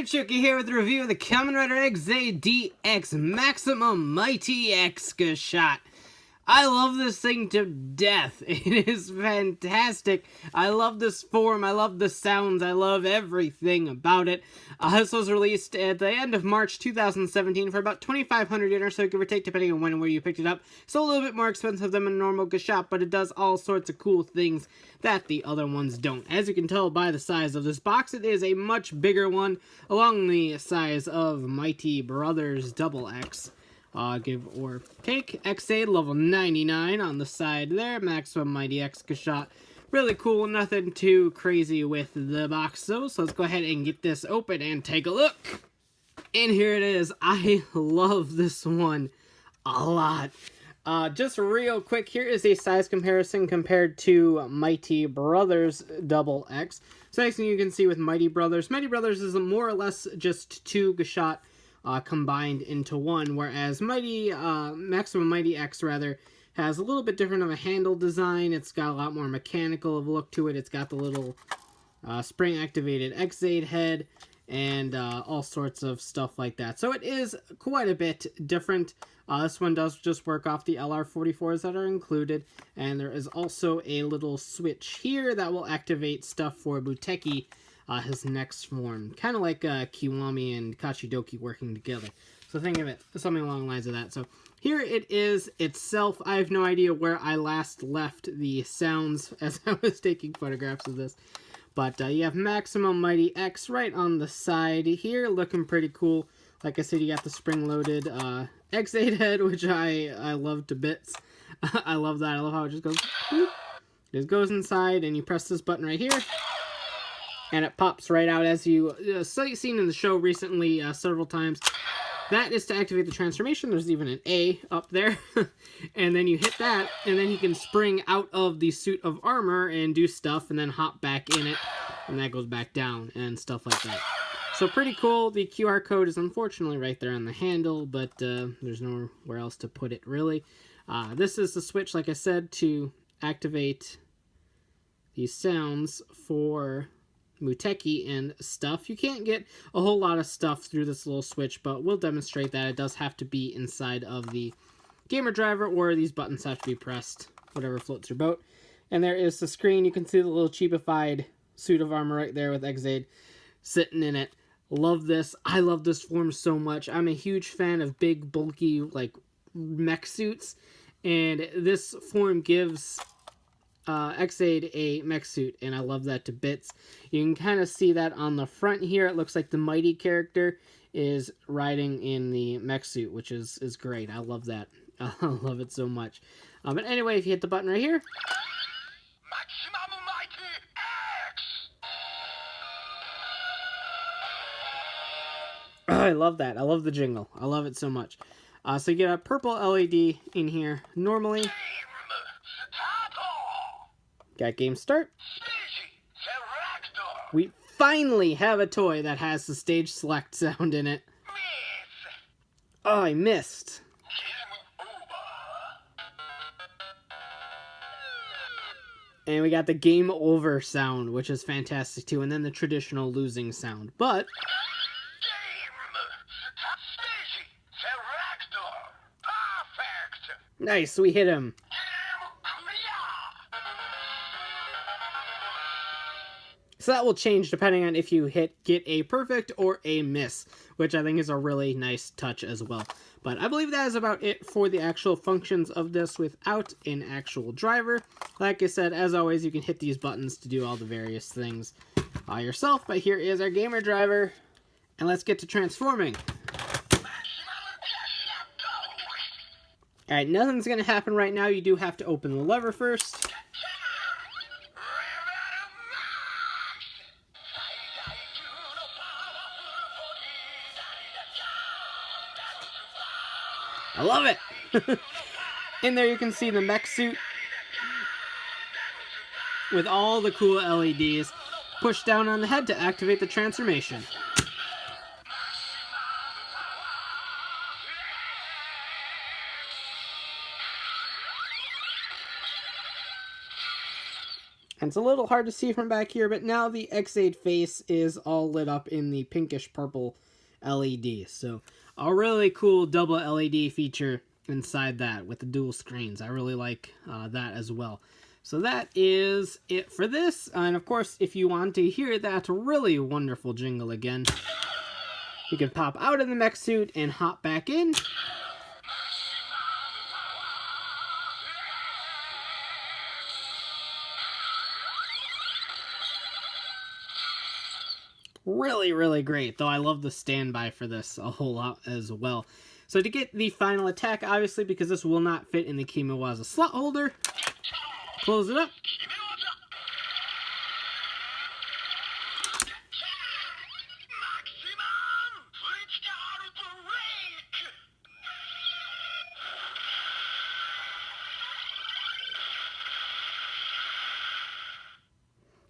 Chucky here with a review of the Kamen Rider Ex-Aid DX Maximum Mighty X Gashat. I love this thing to death. It is fantastic. I love this form. I love the sounds. I love everything about it. This was released at the end of March 2017 for about 2,500 yen or so, give or take, depending on when and where you picked it up. So a little bit more expensive than a normal Gashat, but it does all sorts of cool things that the other ones don't. As you can tell by the size of this box, it is a much bigger one, along the size of Mighty Brothers Double X. Give or take. Ex-Aid level 99 on the side there. Maximum Mighty X Gashat. Really cool. Nothing too crazy with the box though. So let's go ahead and get this open and take a look. And here it is. I love this one a lot. Just real quick, here is a size comparison compared to Mighty Brothers Double X. So next thing you can see with Mighty Brothers is more or less just two Gashat combined into one, whereas Maximum Mighty X has a little bit different of a handle design. It's got a lot more mechanical of a look to it. It's got the little spring activated Ex-Aid head and all sorts of stuff like that. So it is quite a bit different. This one does just work off the LR44s that are included, and there is also a little switch here that will activate stuff for Muteki, his next form. Kind of like Kiwami and Kachidoki working together. So think of it, something along the lines of that. So here it is itself. I have no idea where I last left the sounds as I was taking photographs of this. But you have Maximum Mighty X right on the side here, looking pretty cool. Like I said, you got the spring-loaded Ex-Aid head, which I love to bits. I love that. I love how it just goes, whoop. It just goes inside, and you press this button right here, and it pops right out, as you seen in the show recently several times. That is to activate the transformation. There's even an A up there. And then you hit that, and then he can spring out of the suit of armor and do stuff, and then hop back in it, and that goes back down, and stuff like that. So pretty cool. The QR code is unfortunately right there on the handle, but there's nowhere else to put it, really. This is the switch, like I said, to activate these sounds for Muteki and stuff. You can't get a whole lot of stuff through this little switch, but we'll demonstrate that. It does have to be inside of the gamer driver, or these buttons have to be pressed, whatever floats your boat. And there is the screen. You can see the little cheapified suit of armor right there with Ex-Aid sitting in it. Love this. I love this form so much. I'm a huge fan of big, bulky, like, mech suits, and this form gives Ex-Aid a mech suit, and I love that to bits. You can kind of see that on the front here. It looks like the Mighty character is riding in the mech suit, which is great. I love that. I love it so much. But anyway, if you hit the button right here, Maximum Mighty X! I love that. I love the jingle. I love it so much. So you get a purple LED in here normally. Got game start. We finally have a toy that has the stage select sound in it. Oh, I missed. And we got the game over sound, which is fantastic too, and then the traditional losing sound. But nice, we hit him. So that will change depending on if you get a perfect or a miss, which I think is a really nice touch as well. But I believe that is about it for the actual functions of this without an actual driver. Like I said, as always, you can hit these buttons to do all the various things yourself. But here is our gamer driver, and let's get to transforming. Alright, nothing's going to happen right now. You do have to open the lever first. I love it! In there you can see the mech suit with all the cool LEDs. Push down on the head to activate the transformation. And it's a little hard to see from back here, but now the Ex-Aid face is all lit up in the pinkish purple LED. So a really cool double LED feature inside that with the dual screens. I really like that as well. So that is it for this. And of course, if you want to hear that really wonderful jingle again, you can pop out of the mech suit and hop back in. Really, really great, though I love the standby for this a whole lot as well. So to get the final attack, obviously, because this will not fit in the Kimiwaza slot holder, close it up.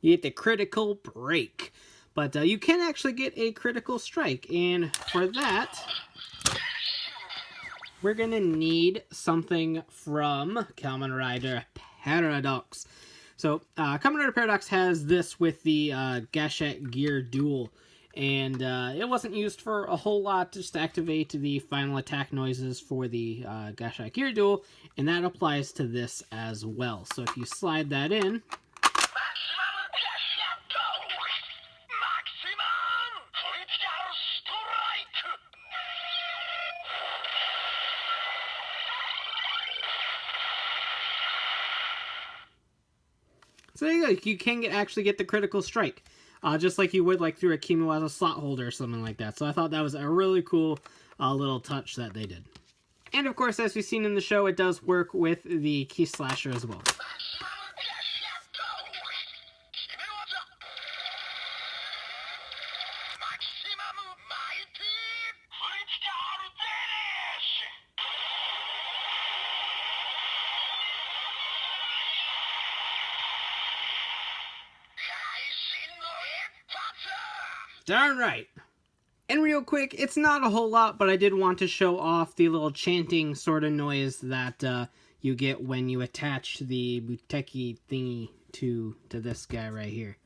You get the critical break. But you can actually get a critical strike, and for that, we're going to need something from Kamen Rider Paradox. So, Kamen Rider Paradox has this with the Gashat Gear Dual, and it wasn't used for a whole lot, just to activate the final attack noises for the Gashat Gear Dual, and that applies to this as well. So if you slide that in, so there you go. You can actually get the critical strike, just like you would like through a Kimiwaza slot holder or something like that. So I thought that was a really cool little touch that they did. And of course, as we've seen in the show, it does work with the Key Slasher as well. Darn right. And real quick, it's not a whole lot, but I did want to show off the little chanting sort of noise that you get when you attach the Muteki thingy to this guy right here.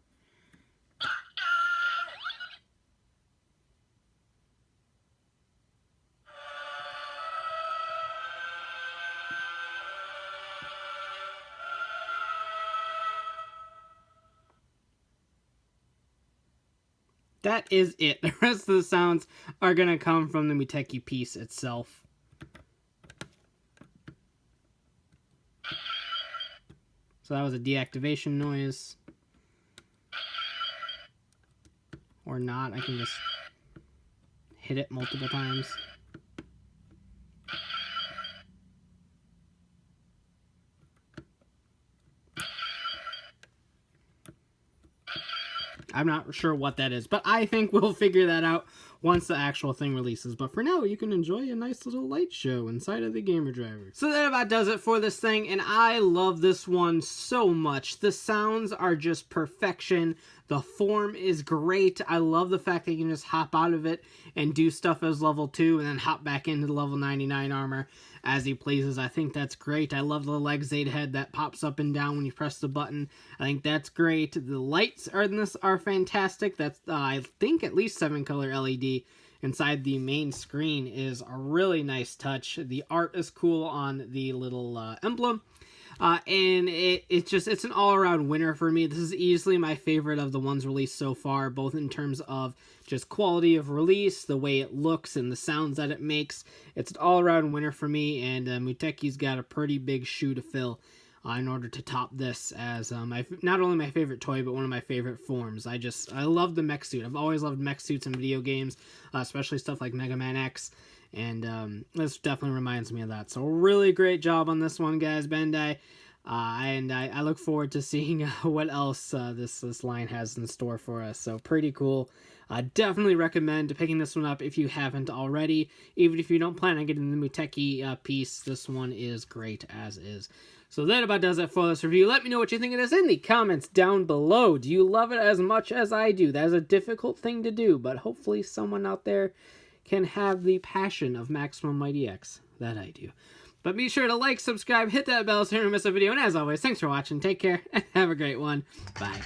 That is it. The rest of the sounds are going to come from the Muteki piece itself. So that was a deactivation noise. Or not. I can just hit it multiple times. I'm not sure what that is, but I think we'll figure that out once the actual thing releases. But for now, you can enjoy a nice little light show inside of the Gamer Driver. So that about does it for this thing, and I love this one so much. The sounds are just perfection. The form is great. I love the fact that you can just hop out of it and do stuff as level 2 and then hop back into the level 99 armor as he pleases. I think that's great. I love the little Ex-Aid head that pops up and down when you press the button. I think that's great. The lights in this are fantastic. That's, I think, at least 7-color LED inside the main screen is a really nice touch. The art is cool on the little emblem. And it's an all-around winner for me. This is easily my favorite of the ones released so far, both in terms of just quality of release, the way it looks, and the sounds that it makes. It's an all-around winner for me, and Muteki's got a pretty big shoe to fill in order to top this as not only my favorite toy, but one of my favorite forms. I love the mech suit. I've always loved mech suits in video games, especially stuff like Mega Man X. And this definitely reminds me of that. So really great job on this one, guys, Bandai. And I look forward to seeing what else this line has in store for us. So pretty cool. I definitely recommend picking this one up if you haven't already. Even if you don't plan on getting the Muteki piece, this one is great as is. So that about does it for this review. Let me know what you think of this in the comments down below. Do you love it as much as I do? That is a difficult thing to do, but hopefully someone out there can have the passion of Maximum Mighty X that I do. But be sure to like, subscribe, hit that bell so you don't miss a video, and as always, thanks for watching, take care, and have a great one. Bye.